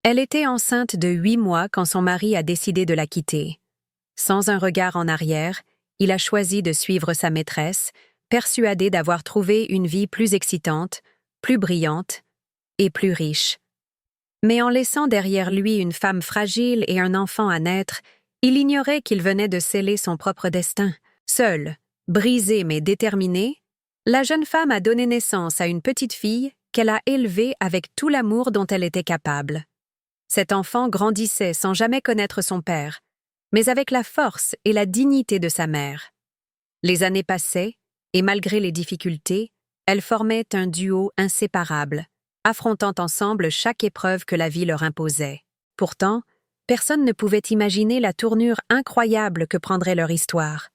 Elle était enceinte de 8 mois quand son mari a décidé de la quitter. Sans un regard en arrière, il a choisi de suivre sa maîtresse, persuadé d'avoir trouvé une vie plus excitante, plus brillante et plus riche. Mais en laissant derrière lui une femme fragile et un enfant à naître, il ignorait qu'il venait de sceller son propre destin. Seule, brisée mais déterminée, la jeune femme a donné naissance à une petite fille qu'elle a élevée avec tout l'amour dont elle était capable. Cet enfant grandissait sans jamais connaître son père, mais avec la force et la dignité de sa mère. Les années passaient, et malgré les difficultés, elles formaient un duo inséparable, affrontant ensemble chaque épreuve que la vie leur imposait. Pourtant, personne ne pouvait imaginer la tournure incroyable que prendrait leur histoire.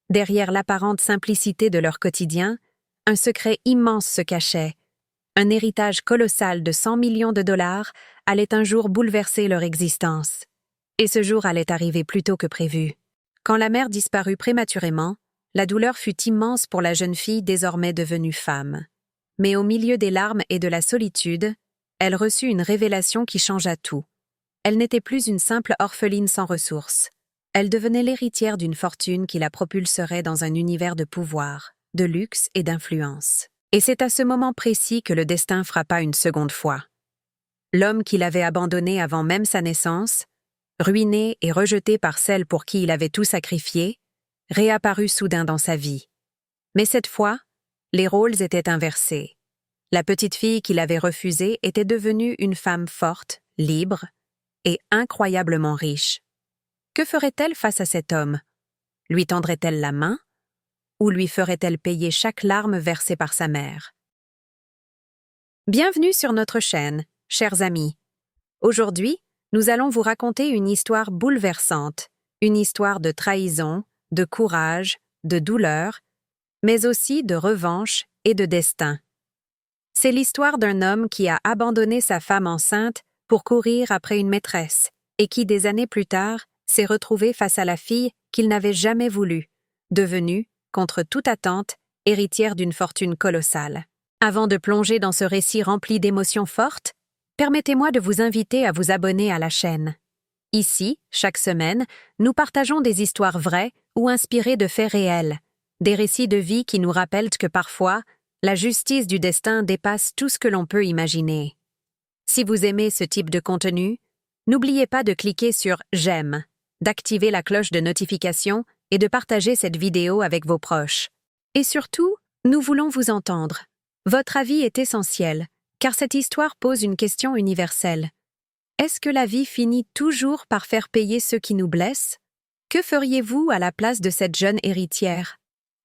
Derrière l'apparente simplicité de leur quotidien, un secret immense se cachait. Un héritage colossal de 100 millions de dollars allait un jour bouleverser leur existence. Et ce jour allait arriver plus tôt que prévu. Quand la mère disparut prématurément, la douleur fut immense pour la jeune fille désormais devenue femme. Mais au milieu des larmes et de la solitude, elle reçut une révélation qui changea tout. Elle n'était plus une simple orpheline sans ressources. Elle devenait l'héritière d'une fortune qui la propulserait dans un univers de pouvoir, de luxe et d'influence. Et c'est à ce moment précis que le destin frappa une seconde fois. L'homme qu'il avait abandonné avant même sa naissance, ruiné et rejeté par celle pour qui il avait tout sacrifié, réapparut soudain dans sa vie. Mais cette fois, les rôles étaient inversés. La petite fille qu'il avait refusée était devenue une femme forte, libre et incroyablement riche. Que ferait-elle face à cet homme? Lui tendrait-elle la main? Ou lui ferait-elle payer chaque larme versée par sa mère? Bienvenue sur notre chaîne, chers amis. Aujourd'hui, nous allons vous raconter une histoire bouleversante, une histoire de trahison, de courage, de douleur, mais aussi de revanche et de destin. C'est l'histoire d'un homme qui a abandonné sa femme enceinte pour courir après une maîtresse et qui, des années plus tard, s'est retrouvé face à la fille qu'il n'avait jamais voulu, devenue, contre toute attente, héritière d'une fortune colossale. Avant de plonger dans ce récit rempli d'émotions fortes, permettez-moi de vous inviter à vous abonner à la chaîne. Ici, chaque semaine, nous partageons des histoires vraies ou inspirées de faits réels, des récits de vie qui nous rappellent que parfois, la justice du destin dépasse tout ce que l'on peut imaginer. Si vous aimez ce type de contenu, n'oubliez pas de cliquer sur « J'aime », d'activer la cloche de notification et de partager cette vidéo avec vos proches. Et surtout, nous voulons vous entendre. Votre avis est essentiel, car cette histoire pose une question universelle. Est-ce que la vie finit toujours par faire payer ceux qui nous blessent? Que feriez-vous à la place de cette jeune héritière?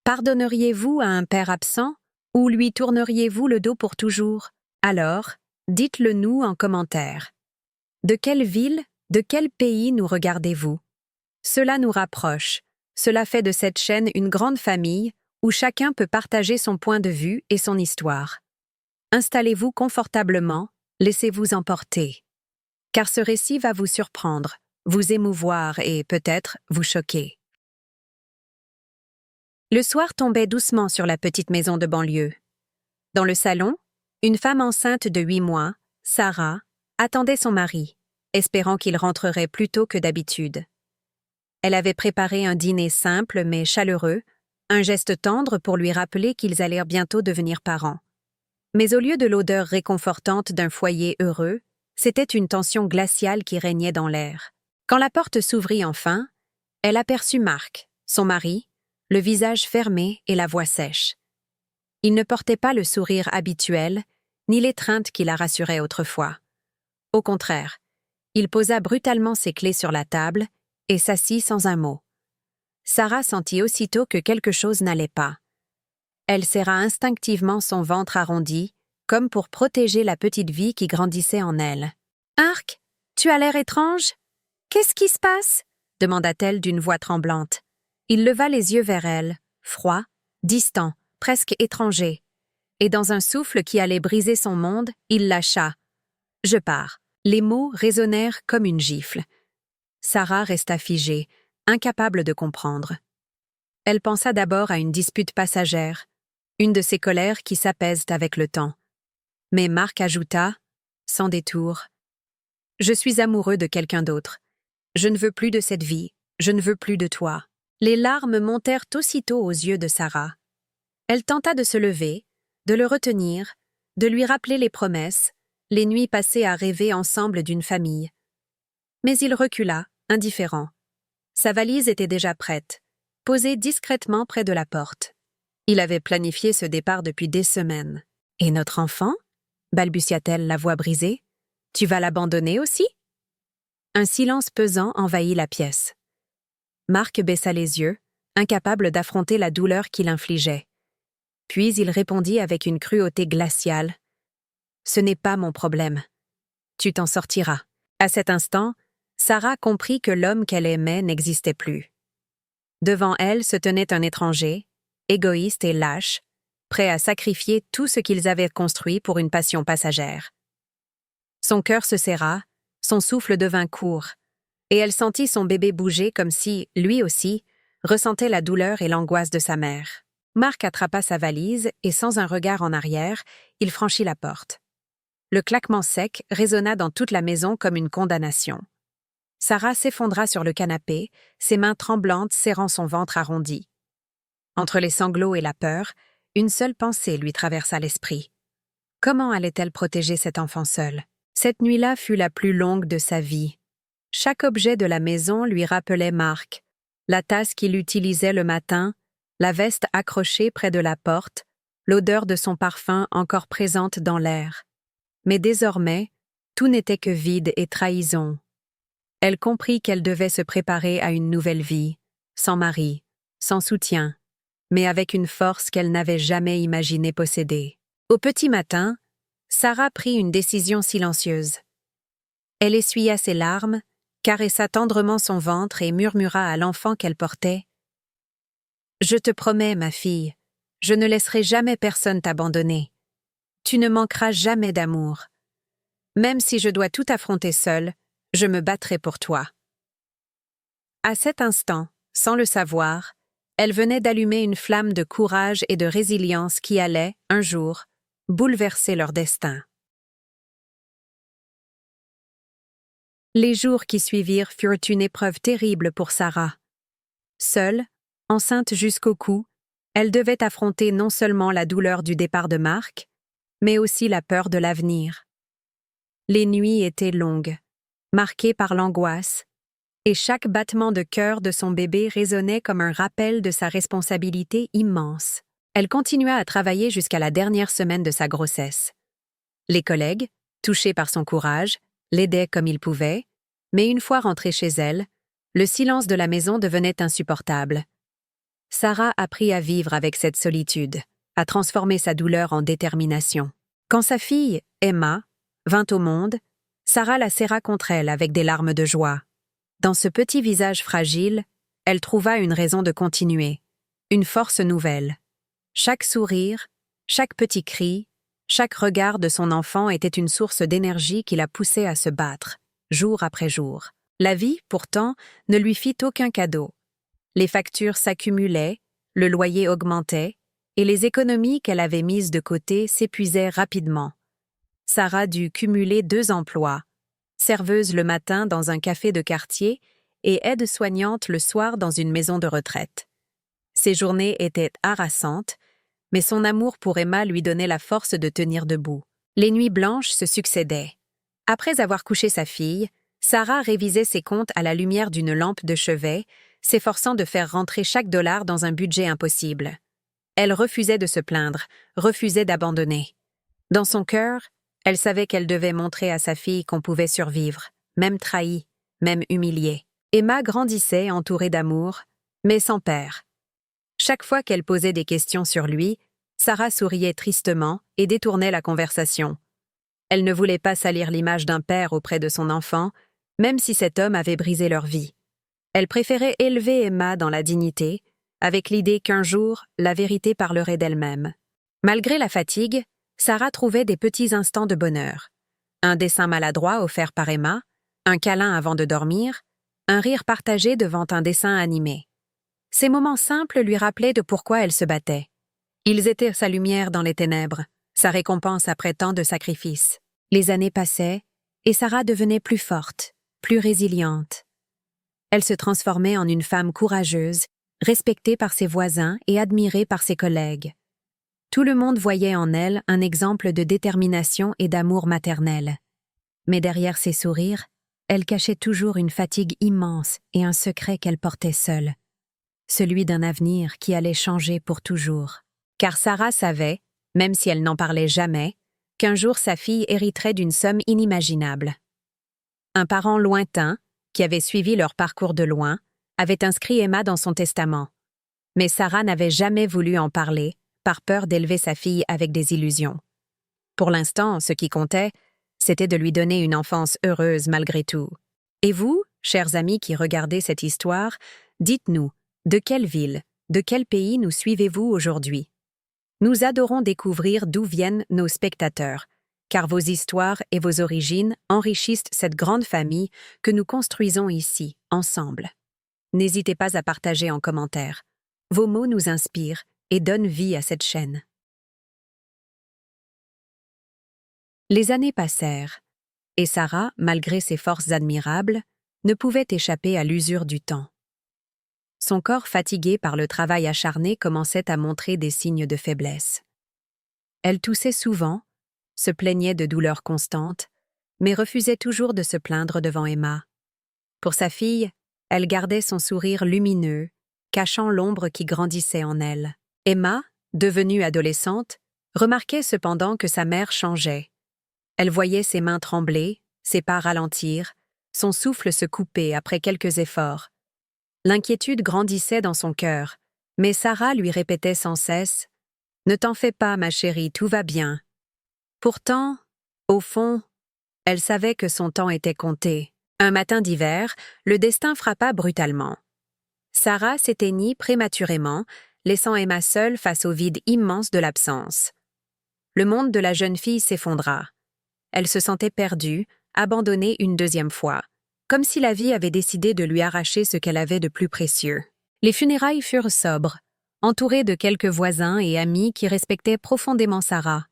Pardonneriez-vous à un père absent ou lui tourneriez-vous le dos pour toujours? Alors, dites-le nous en commentaire. De quelle ville, de quel pays nous regardez-vous? Cela nous rapproche. Cela fait de cette chaîne une grande famille où chacun peut partager son point de vue et son histoire. Installez-vous confortablement, laissez-vous emporter. Car ce récit va vous surprendre, vous émouvoir et peut-être vous choquer. Le soir tombait doucement sur la petite maison de banlieue. Dans le salon, une femme enceinte de 8 mois, Sarah, attendait son mari, espérant qu'il rentrerait plus tôt que d'habitude. Elle avait préparé un dîner simple mais chaleureux, un geste tendre pour lui rappeler qu'ils allèrent bientôt devenir parents. Mais au lieu de l'odeur réconfortante d'un foyer heureux, c'était une tension glaciale qui régnait dans l'air. Quand la porte s'ouvrit enfin, elle aperçut Marc, son mari, le visage fermé et la voix sèche. Il ne portait pas le sourire habituel, ni l'étreinte qui la rassurait autrefois. Au contraire, il posa brutalement ses clés sur la table et s'assit sans un mot. Sarah sentit aussitôt que quelque chose n'allait pas. Elle serra instinctivement son ventre arrondi, comme pour protéger la petite vie qui grandissait en elle. « Marc, tu as l'air étrange. Qu'est-ce qui se passe ?» demanda-t-elle d'une voix tremblante. Il leva les yeux vers elle, froid, distant, presque étranger. Et dans un souffle qui allait briser son monde, il lâcha. « Je pars. » Les mots résonnèrent comme une gifle. Sarah resta figée, incapable de comprendre. Elle pensa d'abord à une dispute passagère, une de ces colères qui s'apaisent avec le temps. Mais Marc ajouta, sans détour, Je suis amoureux de quelqu'un d'autre. Je ne veux plus de cette vie. Je ne veux plus de toi. Les larmes montèrent aussitôt aux yeux de Sarah. Elle tenta de se lever, de le retenir, de lui rappeler les promesses, les nuits passées à rêver ensemble d'une famille. Mais il recula, indifférent. Sa valise était déjà prête, posée discrètement près de la porte. Il avait planifié ce départ depuis des semaines. « Et notre enfant » balbutia-t-elle, la voix brisée. « Tu vas l'abandonner aussi ?» Un silence pesant envahit la pièce. Marc baissa les yeux, incapable d'affronter la douleur qu'il infligeait. Puis il répondit avec une cruauté glaciale. « Ce n'est pas mon problème. Tu t'en sortiras. » À cet instant, Sarah comprit que l'homme qu'elle aimait n'existait plus. Devant elle se tenait un étranger, égoïste et lâche, prêt à sacrifier tout ce qu'ils avaient construit pour une passion passagère. Son cœur se serra, son souffle devint court, et elle sentit son bébé bouger comme si, lui aussi, ressentait la douleur et l'angoisse de sa mère. Marc attrapa sa valise et, sans un regard en arrière, il franchit la porte. Le claquement sec résonna dans toute la maison comme une condamnation. Sarah s'effondra sur le canapé, ses mains tremblantes serrant son ventre arrondi. Entre les sanglots et la peur, une seule pensée lui traversa l'esprit. Comment allait-elle protéger cet enfant seul? Cette nuit-là fut la plus longue de sa vie. Chaque objet de la maison lui rappelait Marc, la tasse qu'il utilisait le matin, la veste accrochée près de la porte, l'odeur de son parfum encore présente dans l'air. Mais désormais, tout n'était que vide et trahison. Elle comprit qu'elle devait se préparer à une nouvelle vie, sans mari, sans soutien, mais avec une force qu'elle n'avait jamais imaginé posséder. Au petit matin, Sarah prit une décision silencieuse. Elle essuya ses larmes, caressa tendrement son ventre et murmura à l'enfant qu'elle portait. « Je te promets, ma fille, je ne laisserai jamais personne t'abandonner. Tu ne manqueras jamais d'amour. Même si je dois tout affronter seule, je me battrai pour toi. » À cet instant, sans le savoir, elle venait d'allumer une flamme de courage et de résilience qui allait, un jour, bouleverser leur destin. Les jours qui suivirent furent une épreuve terrible pour Sarah. Seule, enceinte jusqu'au cou, elle devait affronter non seulement la douleur du départ de Marc, mais aussi la peur de l'avenir. Les nuits étaient longues, marquées par l'angoisse, et chaque battement de cœur de son bébé résonnait comme un rappel de sa responsabilité immense. Elle continua à travailler jusqu'à la dernière semaine de sa grossesse. Les collègues, touchés par son courage, l'aidaient comme ils pouvaient, mais une fois rentrée chez elle, le silence de la maison devenait insupportable. Sarah apprit à vivre avec cette solitude, à transformer sa douleur en détermination. Quand sa fille, Emma, vint au monde, Sarah la serra contre elle avec des larmes de joie. Dans ce petit visage fragile, elle trouva une raison de continuer, une force nouvelle. Chaque sourire, chaque petit cri, chaque regard de son enfant était une source d'énergie qui la poussait à se battre, jour après jour. La vie, pourtant, ne lui fit aucun cadeau. Les factures s'accumulaient, le loyer augmentait, et les économies qu'elle avait mises de côté s'épuisaient rapidement. Sarah dut cumuler 2 emplois, serveuse le matin dans un café de quartier et aide-soignante le soir dans une maison de retraite. Ses journées étaient harassantes, mais son amour pour Emma lui donnait la force de tenir debout. Les nuits blanches se succédaient. Après avoir couché sa fille, Sarah révisait ses comptes à la lumière d'une lampe de chevet, s'efforçant de faire rentrer chaque dollar dans un budget impossible. Elle refusait de se plaindre, refusait d'abandonner. Dans son cœur, elle savait qu'elle devait montrer à sa fille qu'on pouvait survivre, même trahie, même humiliée. Emma grandissait entourée d'amour, mais sans père. Chaque fois qu'elle posait des questions sur lui, Sarah souriait tristement et détournait la conversation. Elle ne voulait pas salir l'image d'un père auprès de son enfant, même si cet homme avait brisé leur vie. Elle préférait élever Emma dans la dignité, avec l'idée qu'un jour, la vérité parlerait d'elle-même. Malgré la fatigue, Sarah trouvait des petits instants de bonheur. Un dessin maladroit offert par Emma, un câlin avant de dormir, un rire partagé devant un dessin animé. Ces moments simples lui rappelaient de pourquoi elle se battait. Ils étaient sa lumière dans les ténèbres, sa récompense après tant de sacrifices. Les années passaient, et Sarah devenait plus forte, plus résiliente. Elle se transformait en une femme courageuse, respectée par ses voisins et admirée par ses collègues. Tout le monde voyait en elle un exemple de détermination et d'amour maternel. Mais derrière ses sourires, elle cachait toujours une fatigue immense et un secret qu'elle portait seule. Celui d'un avenir qui allait changer pour toujours. Car Sarah savait, même si elle n'en parlait jamais, qu'un jour sa fille hériterait d'une somme inimaginable. Un parent lointain, qui avait suivi leur parcours de loin, avait inscrit Emma dans son testament. Mais Sarah n'avait jamais voulu en parler, par peur d'élever sa fille avec des illusions. Pour l'instant, ce qui comptait, c'était de lui donner une enfance heureuse malgré tout. Et vous, chers amis qui regardez cette histoire, dites-nous, de quelle ville, de quel pays nous suivez-vous aujourd'hui? Nous adorons découvrir d'où viennent nos spectateurs, car vos histoires et vos origines enrichissent cette grande famille que nous construisons ici, ensemble. N'hésitez pas à partager en commentaire. Vos mots nous inspirent et donnent vie à cette chaîne. Les années passèrent, et Sarah, malgré ses forces admirables, ne pouvait échapper à l'usure du temps. Son corps fatigué par le travail acharné commençait à montrer des signes de faiblesse. Elle toussait souvent, se plaignait de douleurs constantes, mais refusait toujours de se plaindre devant Emma. Pour sa fille, elle gardait son sourire lumineux, cachant l'ombre qui grandissait en elle. Emma, devenue adolescente, remarquait cependant que sa mère changeait. Elle voyait ses mains trembler, ses pas ralentir, son souffle se couper après quelques efforts. L'inquiétude grandissait dans son cœur, mais Sarah lui répétait sans cesse « Ne t'en fais pas, ma chérie, tout va bien ». Pourtant, au fond, elle savait que son temps était compté. Un matin d'hiver, le destin frappa brutalement. Sarah s'éteignit prématurément, laissant Emma seule face au vide immense de l'absence. Le monde de la jeune fille s'effondra. Elle se sentait perdue, abandonnée une deuxième fois, comme si la vie avait décidé de lui arracher ce qu'elle avait de plus précieux. Les funérailles furent sobres, entourées de quelques voisins et amis qui respectaient profondément Sarah.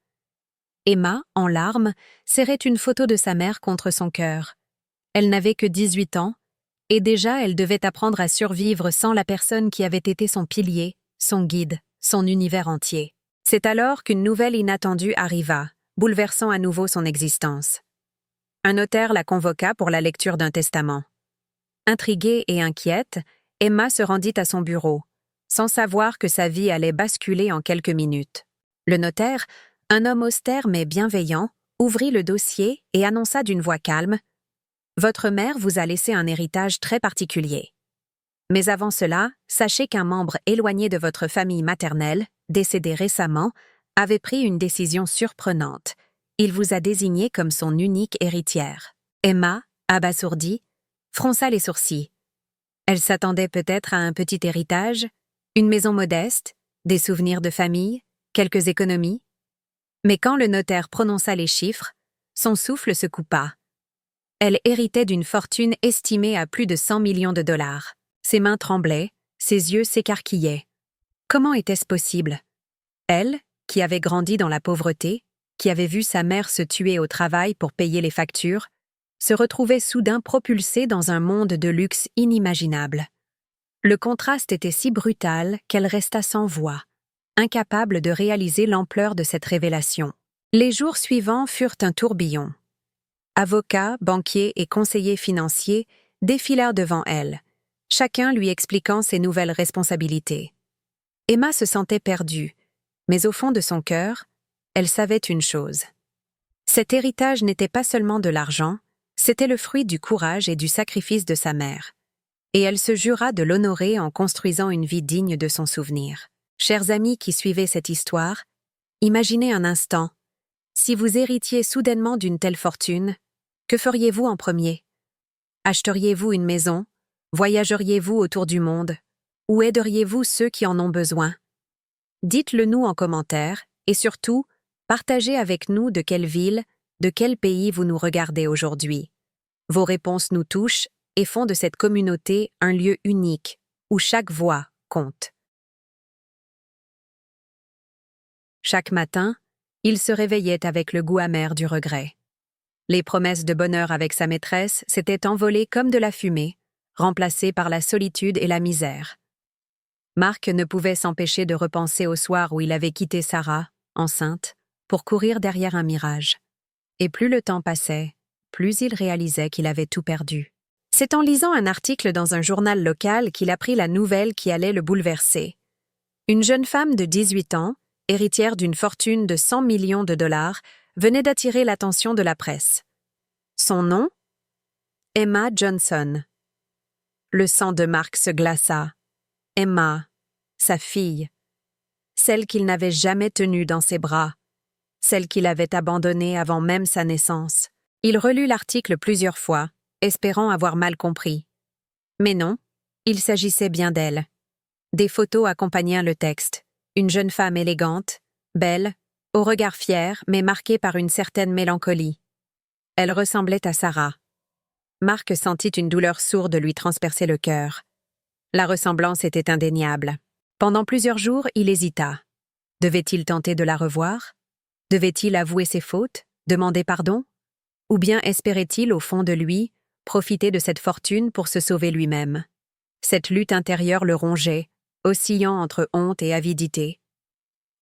Emma, en larmes, serrait une photo de sa mère contre son cœur. Elle n'avait que 18 ans, et déjà elle devait apprendre à survivre sans la personne qui avait été son pilier, son guide, son univers entier. C'est alors qu'une nouvelle inattendue arriva, bouleversant à nouveau son existence. Un notaire la convoqua pour la lecture d'un testament. Intriguée et inquiète, Emma se rendit à son bureau, sans savoir que sa vie allait basculer en quelques minutes. Le notaire, un homme austère mais bienveillant, ouvrit le dossier et annonça d'une voix calme « Votre mère vous a laissé un héritage très particulier. Mais avant cela, sachez qu'un membre éloigné de votre famille maternelle, décédé récemment, avait pris une décision surprenante. Il vous a désigné comme son unique héritière. » Emma, abasourdie, fronça les sourcils. Elle s'attendait peut-être à un petit héritage, une maison modeste, des souvenirs de famille, quelques économies. Mais quand le notaire prononça les chiffres, son souffle se coupa. Elle héritait d'une fortune estimée à plus de 100 millions de dollars. Ses mains tremblaient, ses yeux s'écarquillaient. Comment était-ce possible? Elle, qui avait grandi dans la pauvreté, qui avait vu sa mère se tuer au travail pour payer les factures, se retrouvait soudain propulsée dans un monde de luxe inimaginable. Le contraste était si brutal qu'elle resta sans voix, incapable de réaliser l'ampleur de cette révélation. Les jours suivants furent un tourbillon. Avocats, banquiers et conseillers financiers défilèrent devant elle, chacun lui expliquant ses nouvelles responsabilités. Emma se sentait perdue, mais au fond de son cœur, elle savait une chose. Cet héritage n'était pas seulement de l'argent, c'était le fruit du courage et du sacrifice de sa mère. Et elle se jura de l'honorer en construisant une vie digne de son souvenir. Chers amis qui suivez cette histoire, imaginez un instant, si vous héritiez soudainement d'une telle fortune, que feriez-vous en premier? Acheriez-vous une maison? Voyageriez-vous autour du monde? Ou aideriez-vous ceux qui en ont besoin? Dites-le nous en commentaire et surtout, partagez avec nous de quelle ville, de quel pays vous nous regardez aujourd'hui. Vos réponses nous touchent et font de cette communauté un lieu unique où chaque voix compte. Chaque matin, il se réveillait avec le goût amer du regret. Les promesses de bonheur avec sa maîtresse s'étaient envolées comme de la fumée, remplacées par la solitude et la misère. Mark ne pouvait s'empêcher de repenser au soir où il avait quitté Sarah, enceinte, pour courir derrière un mirage. Et plus le temps passait, plus il réalisait qu'il avait tout perdu. C'est en lisant un article dans un journal local qu'il apprit la nouvelle qui allait le bouleverser. Une jeune femme de 18 ans, héritière d'une fortune de 100 millions de dollars, venait d'attirer l'attention de la presse. Son nom? Emma Johnson. Le sang de Mark se glaça. Emma, sa fille, celle qu'il n'avait jamais tenue dans ses bras, celle qu'il avait abandonnée avant même sa naissance. Il relut l'article plusieurs fois, espérant avoir mal compris. Mais non, il s'agissait bien d'elle. Des photos accompagnaient le texte. Une jeune femme élégante, belle, au regard fier mais marqué par une certaine mélancolie. Elle ressemblait à Sarah. Mark sentit une douleur sourde lui transpercer le cœur. La ressemblance était indéniable. Pendant plusieurs jours, il hésita. Devait-il tenter de la revoir? Devait-il avouer ses fautes, demander pardon? Ou bien espérait-il, au fond de lui, profiter de cette fortune pour se sauver lui-même? Cette lutte intérieure le rongeait, oscillant entre honte et avidité.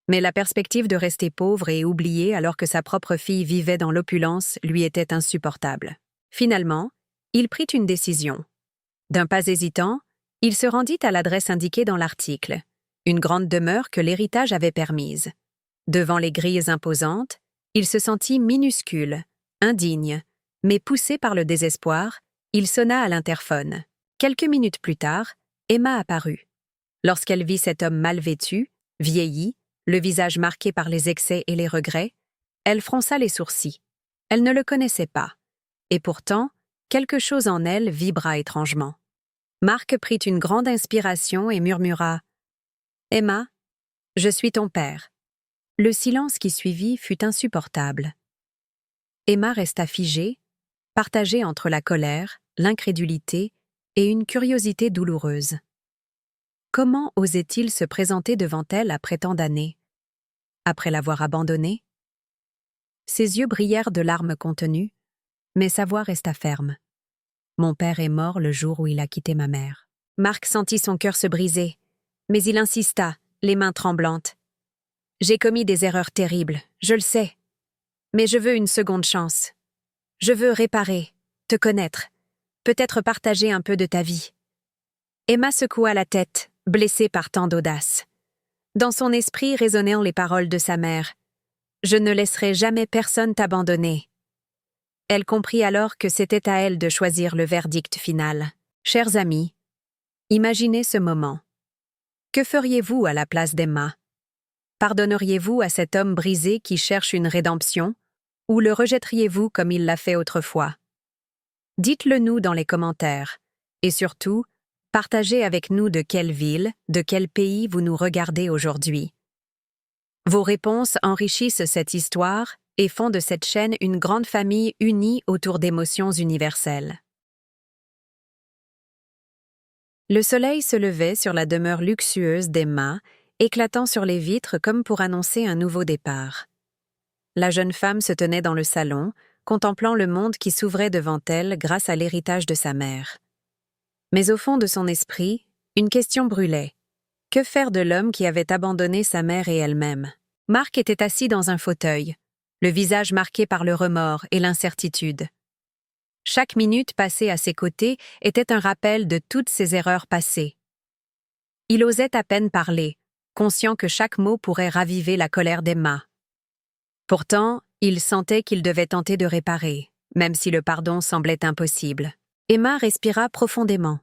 Mais la perspective de rester pauvre et oublié alors que sa propre fille vivait dans l'opulence lui était insupportable. Finalement, il prit une décision. D'un pas hésitant, il se rendit à l'adresse indiquée dans l'article, une grande demeure que l'héritage avait permise. Devant les grilles imposantes, il se sentit minuscule, indigne, mais poussé par le désespoir, il sonna à l'interphone. Quelques minutes plus tard, Emma apparut. Lorsqu'elle vit cet homme mal vêtu, vieilli, le visage marqué par les excès et les regrets, elle fronça les sourcils. Elle ne le connaissait pas. Et pourtant, quelque chose en elle vibra étrangement. Mark prit une grande inspiration et murmura « Emma, je suis ton père. » Le silence qui suivit fut insupportable. Emma resta figée, partagée entre la colère, l'incrédulité et une curiosité douloureuse. Comment osait-il se présenter devant elle après tant d'années? Après l'avoir abandonnée? Ses yeux brillèrent de larmes contenues, mais sa voix resta ferme. Mon père est mort le jour où il a quitté ma mère. Mark sentit son cœur se briser, mais il insista, les mains tremblantes. J'ai commis des erreurs terribles, je le sais. Mais je veux une seconde chance. Je veux réparer, te connaître, peut-être partager un peu de ta vie. Emma secoua la tête, blessée par tant d'audace. Dans son esprit résonnèrent les paroles de sa mère. « Je ne laisserai jamais personne t'abandonner. » Elle comprit alors que c'était à elle de choisir le verdict final. Chers amis, imaginez ce moment. Que feriez-vous à la place d'Emma? Pardonneriez-vous à cet homme brisé qui cherche une rédemption, ou le rejetteriez-vous comme il l'a fait autrefois? Dites-le nous dans les commentaires, et surtout, partagez avec nous de quelle ville, de quel pays vous nous regardez aujourd'hui. Vos réponses enrichissent cette histoire et font de cette chaîne une grande famille unie autour d'émotions universelles. Le soleil se levait sur la demeure luxueuse d'Emma, éclatant sur les vitres comme pour annoncer un nouveau départ. La jeune femme se tenait dans le salon, contemplant le monde qui s'ouvrait devant elle grâce à l'héritage de sa mère. Mais au fond de son esprit, une question brûlait. Que faire de l'homme qui avait abandonné sa mère et elle-même? Mark était assis dans un fauteuil, le visage marqué par le remords et l'incertitude. Chaque minute passée à ses côtés était un rappel de toutes ses erreurs passées. Il osait à peine parler, conscient que chaque mot pourrait raviver la colère d'Emma. Pourtant, il sentait qu'il devait tenter de réparer, même si le pardon semblait impossible. Emma respira profondément.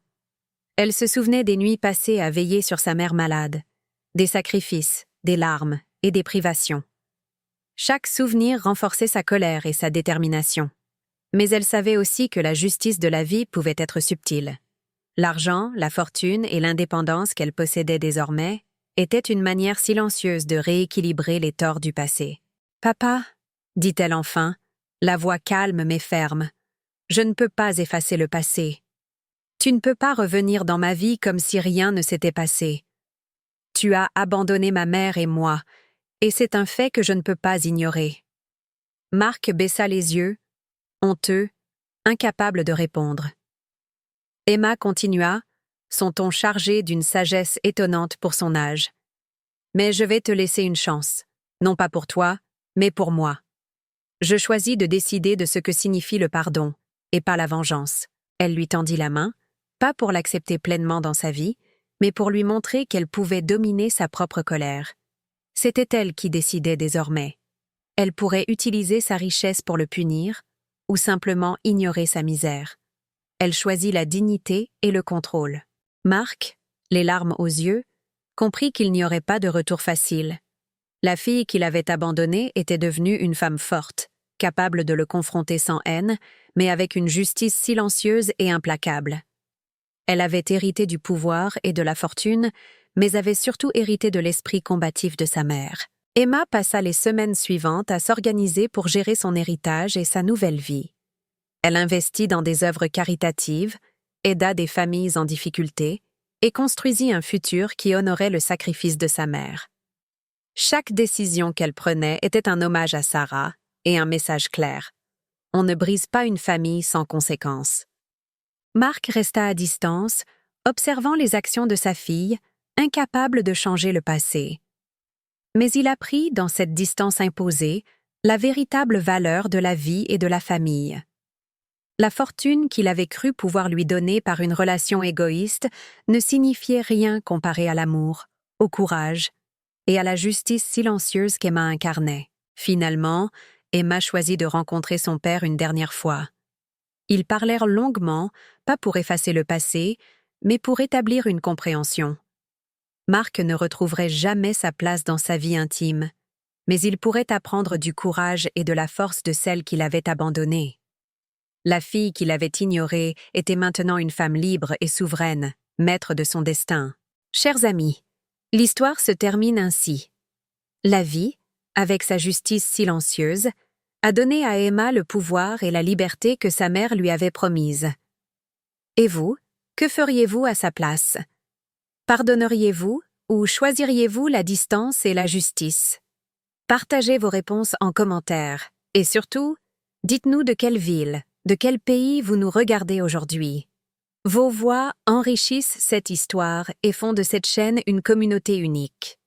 Elle se souvenait des nuits passées à veiller sur sa mère malade, des sacrifices, des larmes et des privations. Chaque souvenir renforçait sa colère et sa détermination. Mais elle savait aussi que la justice de la vie pouvait être subtile. L'argent, la fortune et l'indépendance qu'elle possédait désormais étaient une manière silencieuse de rééquilibrer les torts du passé. « Papa, » dit-elle enfin, la voix calme mais ferme, « je ne peux pas effacer le passé. Tu ne peux pas revenir dans ma vie comme si rien ne s'était passé. Tu as abandonné ma mère et moi, et c'est un fait que je ne peux pas ignorer. » Mark baissa les yeux, honteux, incapable de répondre. Emma continua, son ton chargé d'une sagesse étonnante pour son âge. « Mais je vais te laisser une chance, non pas pour toi, mais pour moi. Je choisis de décider de ce que signifie le pardon, et pas la vengeance. » Elle lui tendit la main, pas pour l'accepter pleinement dans sa vie, mais pour lui montrer qu'elle pouvait dominer sa propre colère. C'était elle qui décidait désormais. Elle pourrait utiliser sa richesse pour le punir, ou simplement ignorer sa misère. Elle choisit la dignité et le contrôle. Marc, les larmes aux yeux, comprit qu'il n'y aurait pas de retour facile. La fille qu'il avait abandonnée était devenue une femme forte, capable de le confronter sans haine, mais avec une justice silencieuse et implacable. Elle avait hérité du pouvoir et de la fortune, mais avait surtout hérité de l'esprit combatif de sa mère. Emma passa les semaines suivantes à s'organiser pour gérer son héritage et sa nouvelle vie. Elle investit dans des œuvres caritatives, aida des familles en difficulté et construisit un futur qui honorait le sacrifice de sa mère. Chaque décision qu'elle prenait était un hommage à Sarah et un message clair. On ne brise pas une famille sans conséquences. Marc resta à distance, observant les actions de sa fille, incapable de changer le passé. Mais il apprit, dans cette distance imposée, la véritable valeur de la vie et de la famille. La fortune qu'il avait cru pouvoir lui donner par une relation égoïste ne signifiait rien comparé à l'amour, au courage et à la justice silencieuse qu'Emma incarnait. Finalement, Emma choisit de rencontrer son père une dernière fois. Ils parlèrent longuement, pas pour effacer le passé, mais pour établir une compréhension. Marc ne retrouverait jamais sa place dans sa vie intime, mais il pourrait apprendre du courage et de la force de celle qu'il avait abandonnée. La fille qu'il avait ignorée était maintenant une femme libre et souveraine, maître de son destin. Chers amis, l'histoire se termine ainsi. La vie, avec sa justice silencieuse, a donné à Emma le pouvoir et la liberté que sa mère lui avait promise. Et vous, que feriez-vous à sa place? Pardonneriez-vous ou choisiriez-vous la distance et la justice? Partagez vos réponses en commentaire et surtout, dites-nous de quelle ville, de quel pays vous nous regardez aujourd'hui. Vos voix enrichissent cette histoire et font de cette chaîne une communauté unique.